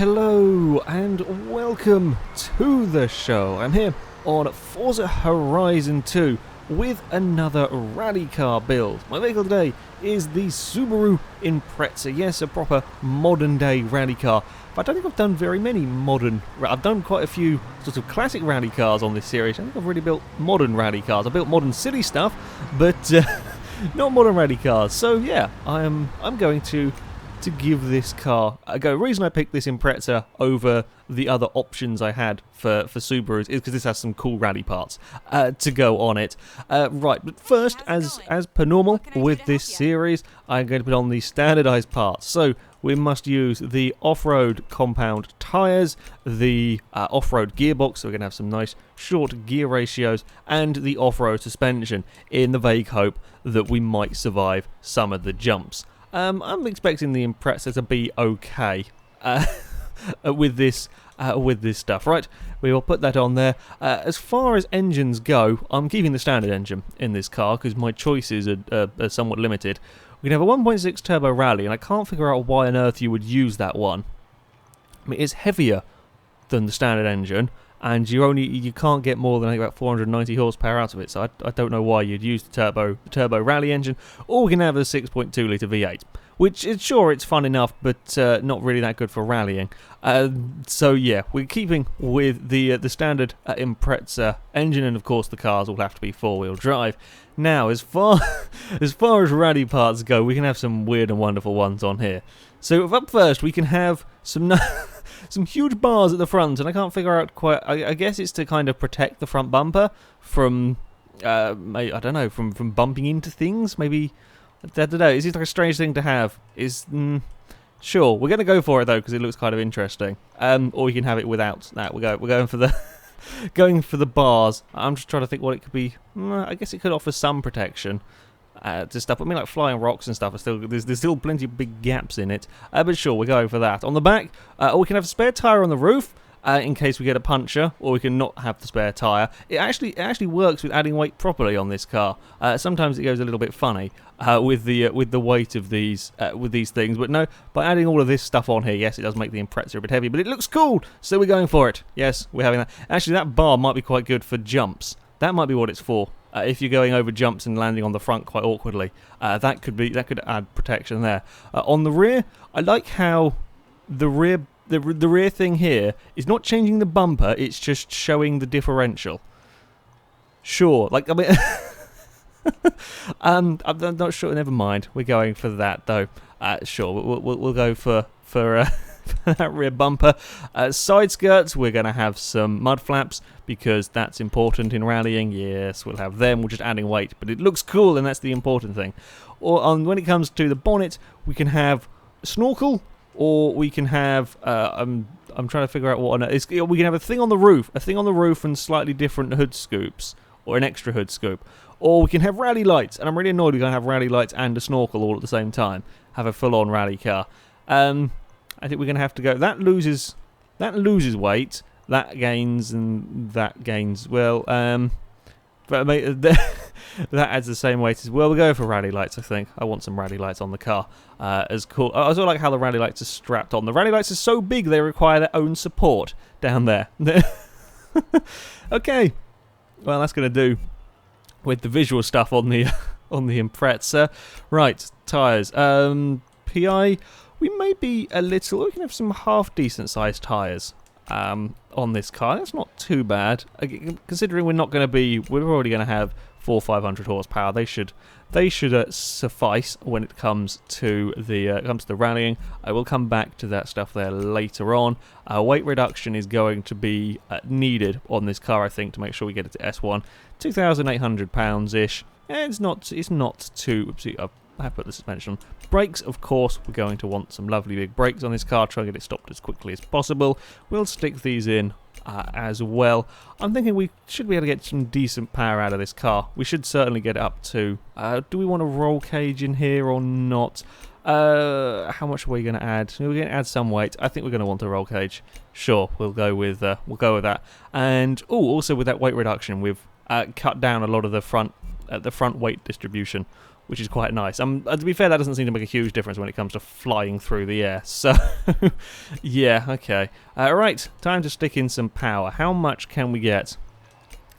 Hello and welcome to the show. I'm here on Forza Horizon 2 with another rally car build. My vehicle today is the Subaru Impreza. Yes, a proper modern day rally car. But I don't think I've done very many I've done quite a few sort of classic rally cars on this series. I think I've really built modern rally cars. I built modern city stuff, but not modern rally cars. So yeah, I'm going to give this car a go. The reason I picked this Impreza over the other options I had for Subarus is because this has some cool rally parts to go on it. Right, but first, as per normal with this series, I'm going to put on the standardized parts. So we must use the off-road compound tyres, the off-road gearbox, so we're going to have some nice short gear ratios, and the off-road suspension in the vague hope that we might survive some of the jumps. I'm expecting the Impreza to be okay with this stuff. Right, we will put that on there. As far as engines go, I'm keeping the standard engine in this car because my choices are somewhat limited. We can have a 1.6 turbo rally, and I can't figure out why on earth you would use that one. I mean, it's heavier than the standard engine, and you can't get more than I think about 490 horsepower out of it. So I don't know why you'd use the turbo rally engine, or we can have a 6.2 litre V8, which is sure it's fun enough, but not really that good for rallying. So yeah, we're keeping with the standard Impreza engine, and of course the cars will have to be four-wheel drive. Now, as far as rally parts go, we can have some weird and wonderful ones on here. So up first, we can have some huge bars at the front, and I can't figure out quite. I guess it's to kind of protect the front bumper from, I don't know, from bumping into things. Maybe, I don't know. It's just like a strange thing to have. Sure, we're going to go for it though because it looks kind of interesting. Or you can have it without that. We're going for the the bars. I'm just trying to think what it could be. I guess it could offer some protection to stuff. I mean, like flying rocks and stuff. There's still plenty of big gaps in it. But sure, we're going for that. On the back, we can have a spare tyre on the roof in case we get a puncture, or we can not have the spare tyre. It actually works with adding weight properly on this car. Sometimes it goes a little bit funny with the weight of these things, but no, by adding all of this stuff on here, yes, it does make the Impreza a bit heavy, but it looks cool, so we're going for it. Yes, we're having that. Actually, that bar might be quite good for jumps. That might be what it's for. If you're going over jumps and landing on the front quite awkwardly, that could add protection there. On the rear, I like how the rear thing here is not changing the bumper; it's just showing the differential. Sure, like I mean, I'm not sure. Never mind. We're going for that though. Sure, we'll go for that rear bumper. Side skirts, we're going to have some mud flaps because that's important in rallying. Yes, we'll have them. We're just adding weight, but it looks cool, and that's the important thing. Or when it comes to the bonnet, we can have a snorkel, or we can have I'm trying to figure out what on it is. We can have a thing on the roof, and slightly different hood scoops, or an extra hood scoop. Or we can have rally lights, and I'm really annoyed we're going to have rally lights and a snorkel all at the same time. Have a full-on rally car. I think we're going to have to go. That loses weight. That gains, and that gains. Well, but that adds the same weight as well. We'll go for rally lights. I think I want some rally lights on the car. As cool. I also like how the rally lights are strapped on. The rally lights are so big they require their own support down there. Okay. Well, that's going to do with the visual stuff on the Impreza. Right, tyres. PI. We may be a little. We can have some half decent sized tyres on this car. That's not too bad, considering we're already going to have 400-500 horsepower. They should suffice when it comes to the rallying. I will come back to that stuff there later on. Weight reduction is going to be needed on this car, I think, to make sure we get it to S1. 2,800 pounds ish. It's not too. I put the suspension on. Brakes, of course, we're going to want some lovely big brakes on this car. Try and get it stopped as quickly as possible. We'll stick these in as well. I'm thinking we should be able to get some decent power out of this car. We should certainly get it up to. Do we want a roll cage in here or not? How much are we going to add? We're going to add some weight. I think we're going to want a roll cage. Sure, we'll go with that. And also with that weight reduction, we've cut down a lot of the front weight distribution, which is quite nice. To be fair, that doesn't seem to make a huge difference when it comes to flying through the air. So, yeah, okay. Right, time to stick in some power. How much can we get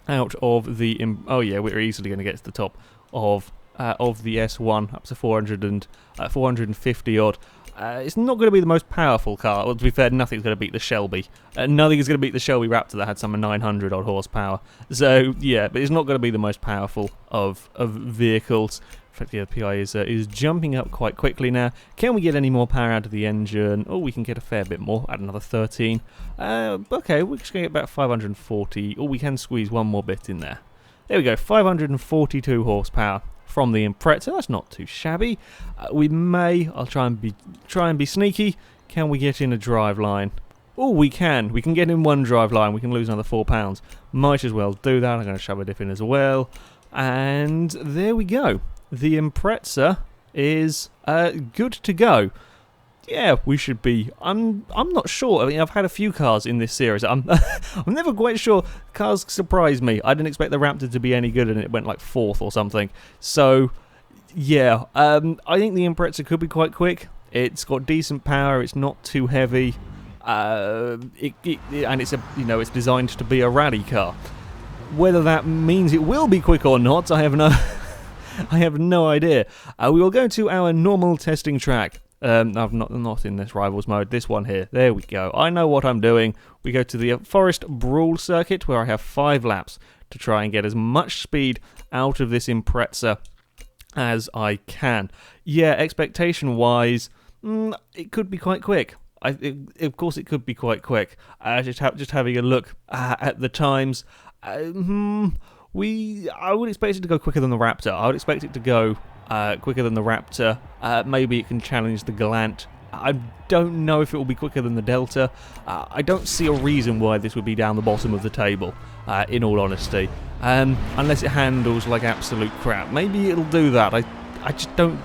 out of the... oh, yeah, we're easily going to get to the top of the S1, up to 450 odd. It's not going to be the most powerful car. Well, to be fair, nothing's going to beat the Shelby. Nothing is going to beat the Shelby Raptor that had some 900 odd horsepower. So, yeah, but it's not going to be the most powerful of vehicles. In fact, yeah, the PI is jumping up quite quickly now. Can we get any more power out of the engine? Oh, we can get a fair bit more. Add another 13. Okay, we're just going to get about 540. Oh, we can squeeze one more bit in there. There we go, 542 horsepower from the Impreza. That's not too shabby. I'll try and be sneaky. Can we get in a drive line? Oh, we can. We can get in one drive line. We can lose another £4. Might as well do that. I'm going to shove a diff in as well. And there we go. The Impreza is good to go. Yeah, we should be. I'm not sure. I mean, I've had a few cars in this series. I'm never quite sure. Cars surprise me. I didn't expect the Raptor to be any good, and it went like 4th or something. So, yeah, I think the Impreza could be quite quick. It's got decent power. It's not too heavy, and it's it's designed to be a rally car. Whether that means it will be quick or not, I have no idea. We will go to our normal testing track. I've not in this Rivals mode, this one here. There we go. I know what I'm doing. We go to the Forest Brawl circuit, where I have 5 laps to try and get as much speed out of this Impreza as I can. Yeah, expectation-wise, it could be quite quick. Of course it could be quite quick. Just having a look at the times. I would expect it to go quicker than the Raptor. I would expect it to go quicker than the Raptor. Maybe it can challenge the Galant. I don't know if it will be quicker than the Delta. I don't see a reason why this would be down the bottom of the table, in all honesty. Unless it handles like absolute crap. Maybe it'll do that. I just don't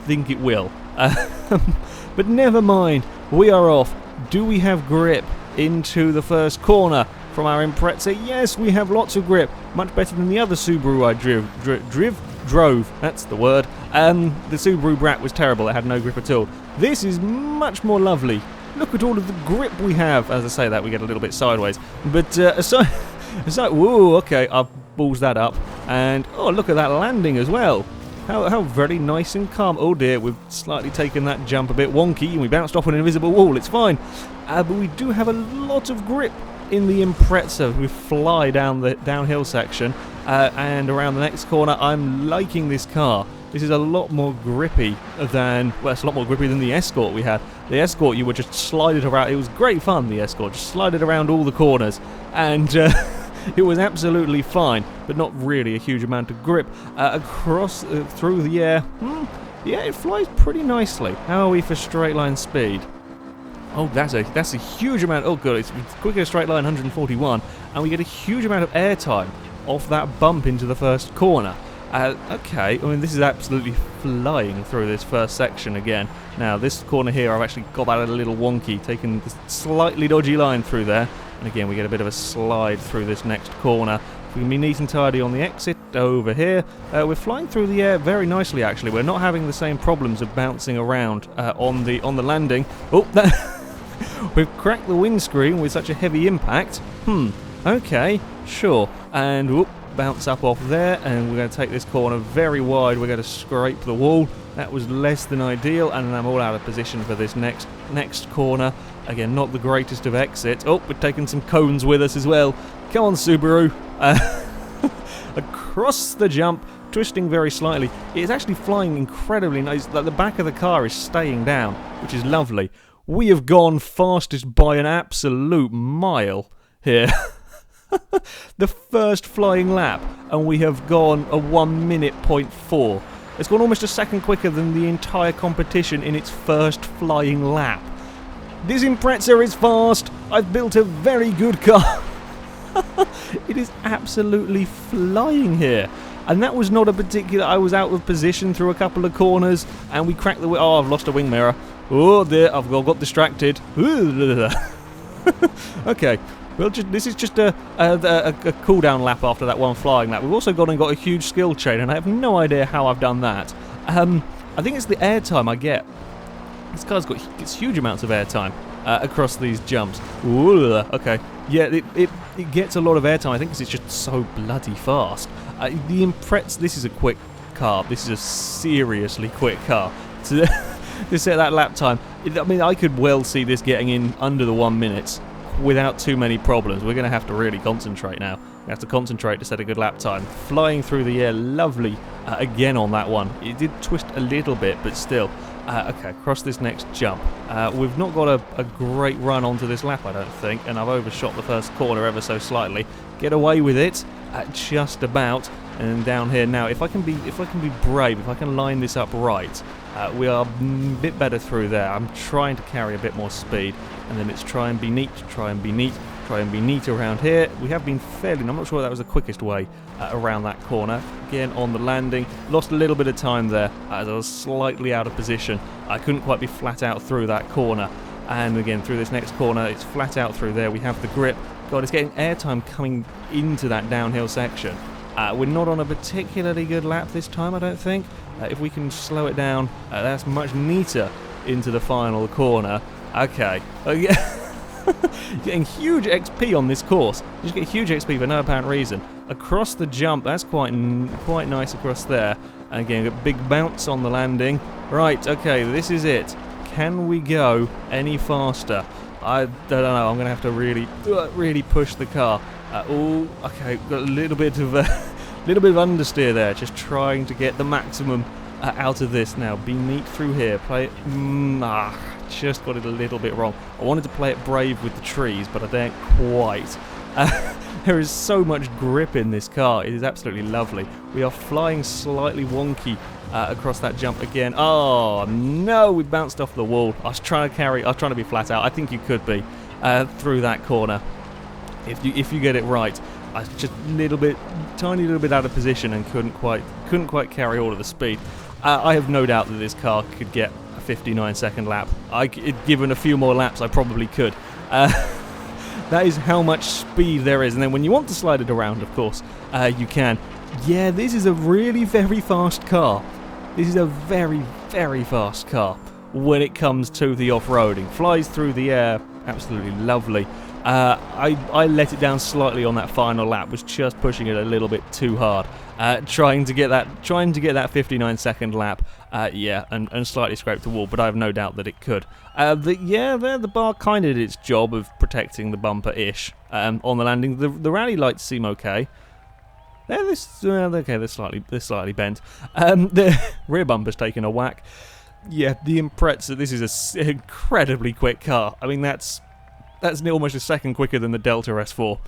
think it will. But never mind. We are off. Do we have grip into the first corner from our Impreza? Yes, we have lots of grip. Much better than the other Subaru I drove. That's the word. The Subaru Brat was terrible. It had no grip at all. This is much more lovely. Look at all of the grip we have. As I say that, we get a little bit sideways. But aside, whoa, okay, I've ballsed that up. And oh, look at that landing as well. How very nice and calm. Oh dear, we've slightly taken that jump a bit wonky, and we bounced off an invisible wall. It's fine. But we do have a lot of grip in the Impreza. We fly down the downhill section and around the next corner. I'm liking this car. This is a lot more grippy than, well, it's a lot more grippy than the Escort we had. The Escort, you would just slide it around. It was great fun, the Escort. Just slide it around all the corners, and it was absolutely fine, but not really a huge amount of grip. Across, through the air, yeah, it flies pretty nicely. How are we for straight line speed? Oh, that's a huge amount. Oh, good. It's quicker straight line, 141, and we get a huge amount of air time off that bump into the first corner. Okay, I mean, this is absolutely flying through this first section again. Now, this corner here, I've actually got that a little wonky, taking this slightly dodgy line through there. And again, we get a bit of a slide through this next corner. We can be neat and tidy on the exit over here. We're flying through the air very nicely, actually. We're not having the same problems of bouncing around on the landing. Oh, we've cracked the windscreen with such a heavy impact. Okay, sure. And whoop, bounce up off there, and we're going to take this corner very wide. We're going to scrape the wall. That was less than ideal, and I'm all out of position for this next corner. Again, not the greatest of exits. Oh, we're taking some cones with us as well. Come on, Subaru. Across the jump, twisting very slightly. It's actually flying incredibly nice. Like, the back of the car is staying down, which is lovely. We have gone fastest by an absolute mile here. The first flying lap, and we have gone a 1 minute .4. It's gone almost a second quicker than the entire competition in its first flying lap. This Impreza is fast. I've built a very good car. It is absolutely flying here. And that was not a particular... I was out of position through a couple of corners, and we cracked the... Oh, I've lost a wing mirror. Oh, there, I've got distracted. Okay, Well, this is just a cooldown lap after that one flying lap. We've also gone and got a huge skill chain, and I have no idea how I've done that. I think it's the airtime I get. This car's gets huge amounts of airtime across these jumps. Ooh, okay. Yeah, it gets a lot of airtime, I think, because it's just so bloody fast. The Impreza, this is a quick car. This is a seriously quick car. To set that lap time, I mean, I could well see this getting in under the 1 minute without too many problems. We're going to have to really concentrate now. We have to concentrate to set a good lap time. Flying through the air, lovely again on that one. It did twist a little bit, but still. Okay, across this next jump. We've not got a great run onto this lap, I don't think, and I've overshot the first corner ever so slightly. Get away with it, just about. And down here now, if I can be brave, if I can line this up right, we are a bit better through there. I'm trying to carry a bit more speed, and then it's try and be neat, try and be neat, try and be neat around here. We have been fairly, I'm not sure that was the quickest way around that corner. Again on the landing, lost a little bit of time there as I was slightly out of position. I couldn't quite be flat out through that corner. And again through this next corner, it's flat out through there. We have the grip. God, it's getting airtime coming into that downhill section. We're not on a particularly good lap this time, I don't think. If we can slow it down, that's much neater into the final corner. Okay. Getting huge XP on this course. You just get huge XP for no apparent reason. Across the jump, that's quite nice across there. And again, a big bounce on the landing. Right, okay, this is it. Can we go any faster? I don't know. I'm going to have to really push the car. Oh, okay, got a little bit of understeer there, just trying to get the maximum out of this now. Be neat through here. Play it. Just got it a little bit wrong. I wanted to play it brave with the trees, but I don't quite. There is so much grip in this car. It is absolutely lovely. We are flying slightly wonky across that jump again. Oh no, we bounced off the wall. I was trying to be flat out. I think you could be through that corner. If you get it right. I was just tiny little bit out of position and couldn't quite carry all of the speed. I have no doubt that this car could get a 59-second lap. Given a few more laps, I probably could. That is how much speed there is. And then when you want to slide it around, of course, you can. Yeah, this is a really very fast car. This is a very, very fast car when it comes to the off-roading. Flies through the air, absolutely lovely. I let it down slightly on that final lap, was just pushing it a little bit too hard, trying to get that 59-second lap, and slightly scraped the wall, but I have no doubt that it could. The bar kind of did its job of protecting the bumper-ish on the landing. The rally lights seem okay. They're slightly bent. The rear bumper's taken a whack. Yeah, the Impreza. This is an incredibly quick car. I mean, that's almost a second quicker than the Delta S4.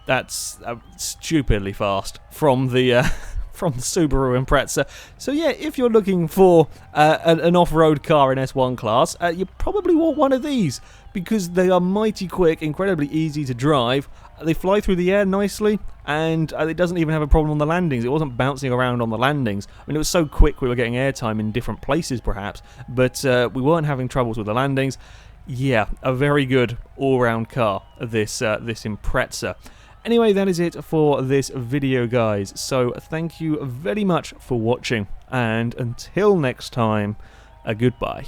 That's stupidly fast from the Subaru Impreza. So yeah, if you're looking for an off-road car in S1 class, you probably want one of these because they are mighty quick, incredibly easy to drive. They fly through the air nicely, and it doesn't even have a problem on the landings. It wasn't bouncing around on the landings. I mean, it was so quick we were getting airtime in different places perhaps, but we weren't having troubles with the landings. Yeah, a very good all-round car, this Impreza. Anyway, that is it for this video, guys. So thank you very much for watching, and until next time, goodbye.